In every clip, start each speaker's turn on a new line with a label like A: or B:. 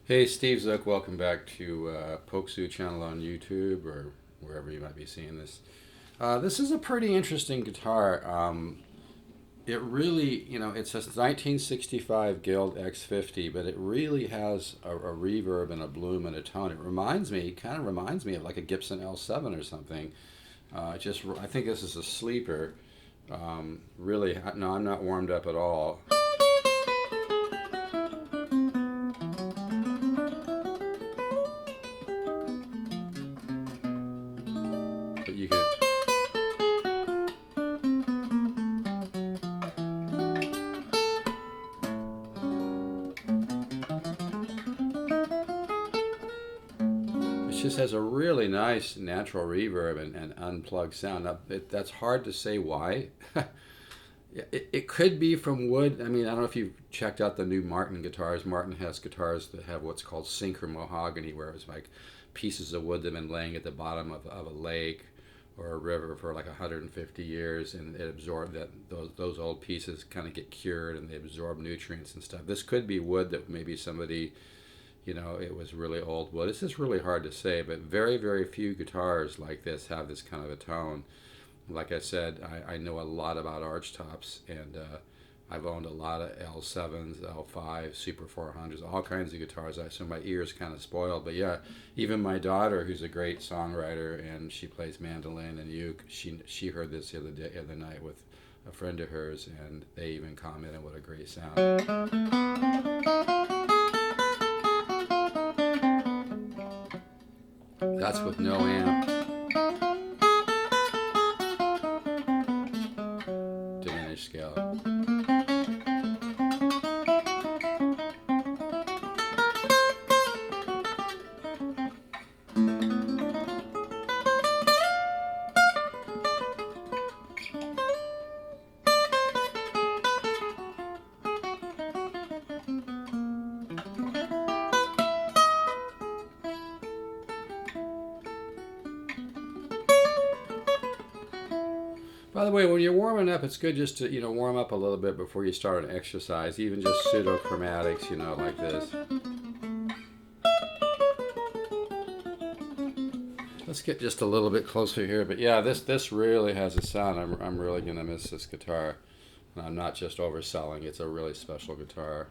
A: Hey, Steve Zook, welcome back to Pokesoo channel on YouTube or wherever you might be seeing this. This is a pretty interesting guitar. It really, it's a 1965 Guild X50, but it really has a reverb and a bloom and a tone. Kind of reminds me of like a Gibson L7 or something. I think this is a sleeper. Really, no, I'm not warmed up at all. But you could. It just has a really nice natural reverb and unplugged sound. Now, that's hard to say why. It could be from wood. I mean, I don't know if you've checked out the new Martin guitars. Martin has guitars that have what's called sinker mahogany, where it's like pieces of wood that have been laying at the bottom of a lake or a river for like 150 years, and it absorbed that those old pieces kind of get cured and they absorb nutrients and stuff. This could be wood that maybe somebody, it was really old wood. It's just really hard to say, but very, very few guitars like this have this kind of a tone. Like I said, I know a lot about archtops, and I've owned a lot of L7s, L5s, Super 400s, all kinds of guitars. So my ear's kind of spoiled. But yeah, even my daughter, who's a great songwriter, and she plays mandolin and uke, she heard this the other night with a friend of hers, and they even commented what a great sound. That's with no amp. Diminished scale. By the way, when you're warming up, it's good just to, warm up a little bit before you start an exercise, even just pseudo-chromatics, like this. Let's get just a little bit closer here, but yeah, this really has a sound. I'm really going to miss this guitar. And I'm not just overselling, it's a really special guitar.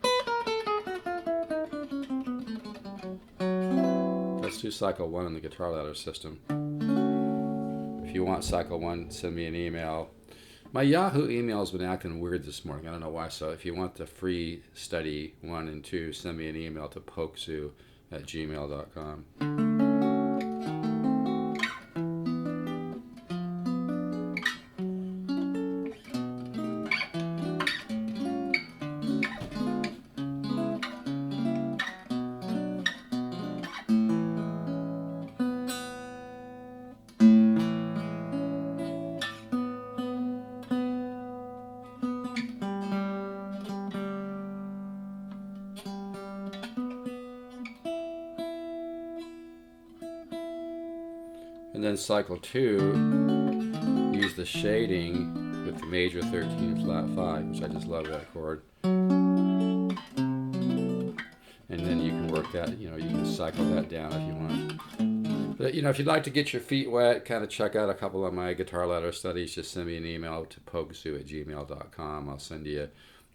A: Let's do cycle 1 in the guitar ladder system. If you want cycle 1, send me an email. My Yahoo email's been acting weird this morning. I don't know why. So if you want the free study 1 and 2, send me an email to pokesoo@gmail.com. And then cycle 2, use the shading with the major 13 flat 5, which I just love that chord. And then you can work that, you can cycle that down if you want. But, if you'd like to get your feet wet, kind of check out a couple of my guitar ladder studies, just send me an email to pokesoo@gmail.com. I'll send you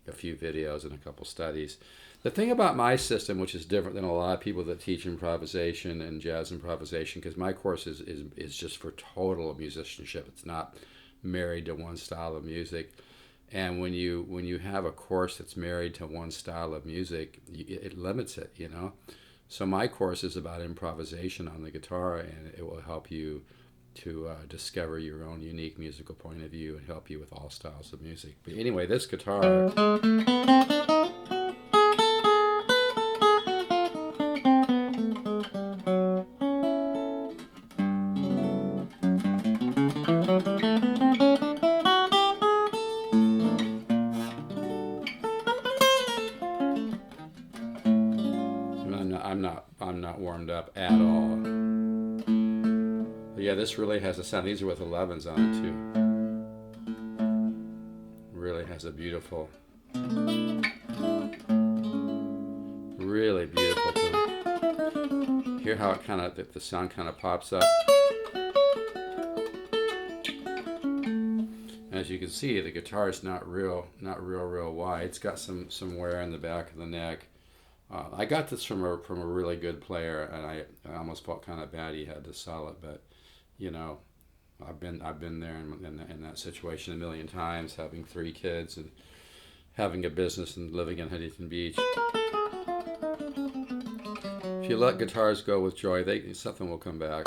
A: a few videos and a couple studies. The thing about my system, which is different than a lot of people that teach improvisation and jazz improvisation, because my course is just for total musicianship. It's not married to one style of music. And when you have a course that's married to one style of music, it limits it, So my course is about improvisation on the guitar, and it will help you to discover your own unique musical point of view and help you with all styles of music. But anyway, this guitar... I'm not warmed up at all. But yeah, this really has a sound. These are with 11s on it too. Really has a beautiful, really beautiful tone. Hear how it kind of, the sound kind of pops up. As you can see, the guitar is not real wide. It's got some wear in the back of the neck. I got this from a really good player, and I almost felt kind of bad he had to sell it, but you know, I've been there in that situation a million times, having 3 kids and having a business and living in Huntington Beach. If you let guitars go with joy, something will come back.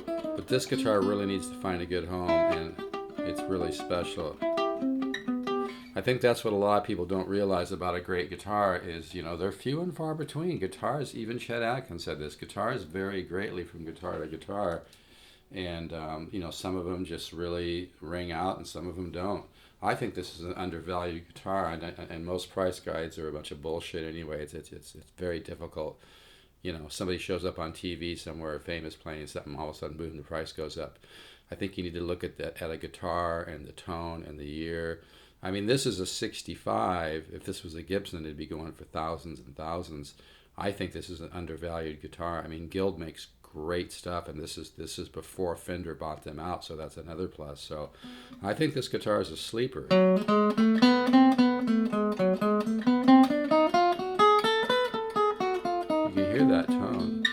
A: But this guitar really needs to find a good home, and it's really special. I think that's what a lot of people don't realize about a great guitar is, you know, they're few and far between. Guitars, even Chet Atkins said this, guitars vary greatly from guitar to guitar. And, you know, some of them just really ring out and some of them don't. I think this is an undervalued guitar, and most price guides are a bunch of bullshit anyway. It's very difficult. You know, somebody shows up on TV somewhere, famous playing something, all of a sudden, boom, the price goes up. I think you need to look at a guitar and the tone and the year. I mean, this is a 65. If this was a Gibson, it'd be going for thousands and thousands. I think this is an undervalued guitar. I mean, Guild makes great stuff, and this is before Fender bought them out, so that's another plus. So I think this guitar is a sleeper. You can hear that tone.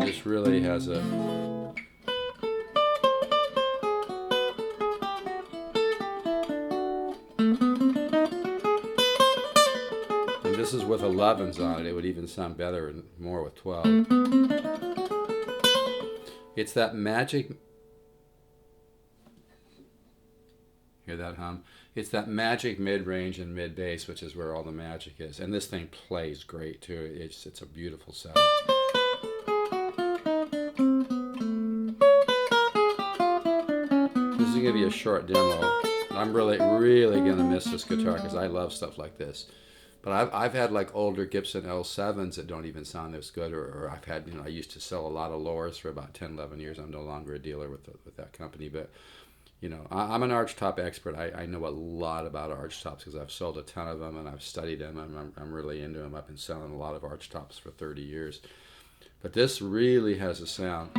A: This really has a and this is with 11s on it. It would even sound better and more with 12. It's that magic. Hear that hum? It's that magic mid-range and mid-bass, which is where all the magic is. And this thing plays great too. It's a beautiful setup. This is going to be a short demo. I'm really going to miss this guitar because I love stuff like this. But I've had like older Gibson L7s that don't even sound as good, or I've had, you know, I used to sell a lot of lowers for about 10, 11 years. I'm no longer a dealer with that company, but you know, I'm an archtop expert. I know a lot about archtops because I've sold a ton of them and I've studied them, and I'm really into them. I've been selling a lot of archtops for 30 years. But this really has a sound.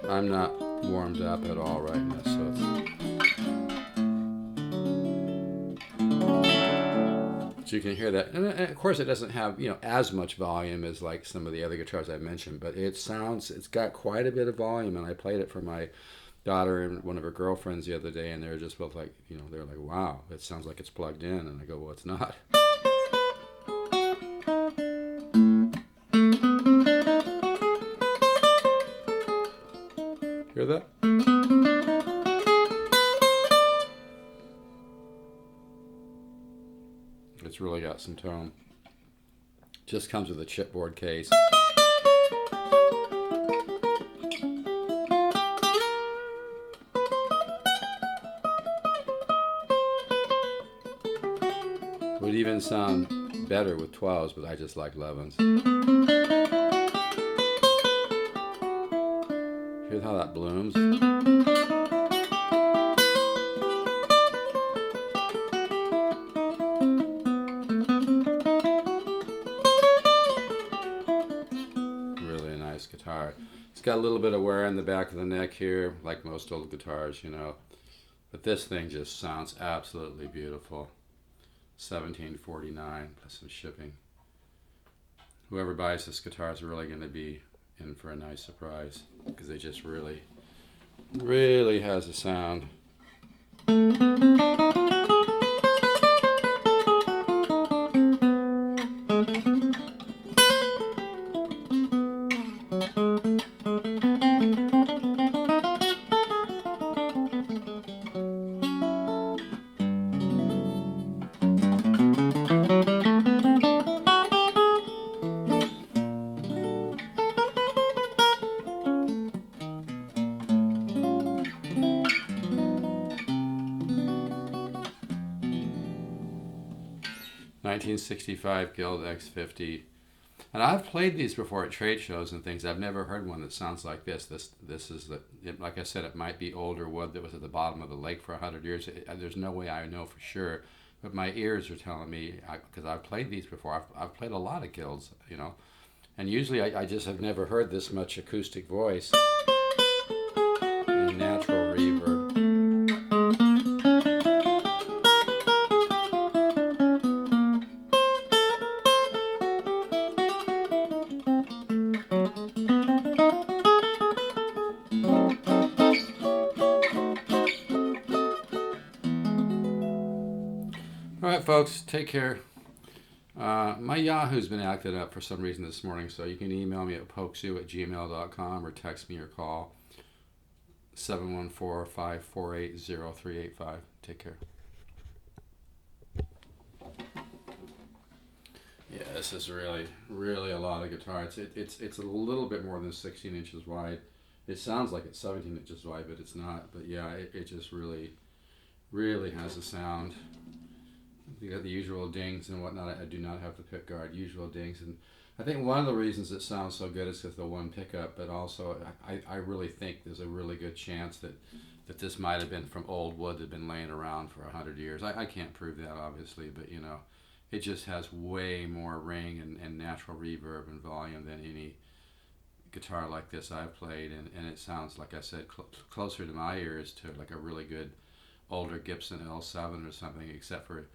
A: I'm not warmed up at all right now, so you can hear that. And of course, it doesn't have, you know, as much volume as like some of the other guitars I mentioned, but it's got quite a bit of volume. And I played it for my daughter and one of her girlfriends the other day, and they were just both like, you know, they're like, wow, it sounds like it's plugged in. And I go, well, it's not. Hear that? It's really got some tone. Just comes with a chipboard case. Would even sound better with 12s, but I just like 11s. Hear how that blooms? Really a nice guitar. It's got a little bit of wear in the back of the neck here, like most old guitars, you know. But this thing just sounds absolutely beautiful. $17.49 plus some shipping. Whoever buys this guitar is really going to be in for a nice surprise because it just really has a sound. 1965 Guild X50. And I've played these before at trade shows and things. I've never heard one that sounds like this. This is like I said, it might be older wood that was at the bottom of the lake for 100 years. There's no way I know for sure, but my ears are telling me, because I've played these before. I've played a lot of guilds, and usually I just have never heard this much acoustic voice and natural reverb. All right, folks, take care. My Yahoo's been acted up for some reason this morning, so you can email me at pokesue@gmail.com or text me or call 714-548-0385. Take care. Yeah, this is really, really a lot of guitar. It's a little bit more than 16 inches wide. It sounds like it's 17 inches wide, but it's not. But yeah, it just really, really has a sound. You got the usual dings and whatnot. I do not have the pick guard, usual dings. And I think one of the reasons it sounds so good is because the one pickup, but also I really think there's a really good chance that this might have been from old wood that had been laying around for 100 years. I can't prove that, obviously, but it just has way more ring and natural reverb and volume than any guitar like this I've played. And it sounds, like I said, closer to my ears to like a really good older Gibson L7 or something, except for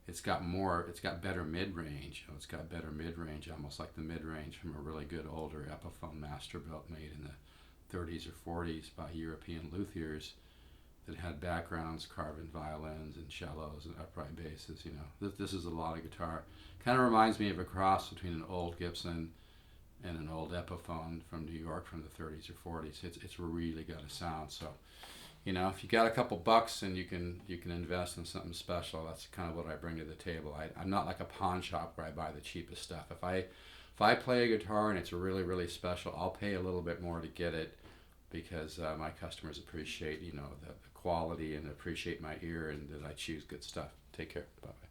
A: it's got better mid-range. It's got better mid-range, almost like the mid-range from a really good older Epiphone Masterbuilt made in the 30s or 40s by European luthiers that had backgrounds carving violins and cellos and upright basses. This is a lot of guitar. Kind of reminds me of a cross between an old Gibson and an old Epiphone from New York from the 30s or 40s. It's really got a sound. So if you got a couple bucks and you can invest in something special, that's kind of what I bring to the table. I'm not like a pawn shop where I buy the cheapest stuff. If I play a guitar and it's really, really special, I'll pay a little bit more to get it because my customers appreciate the quality and appreciate my ear and that I choose good stuff. Take care. Bye.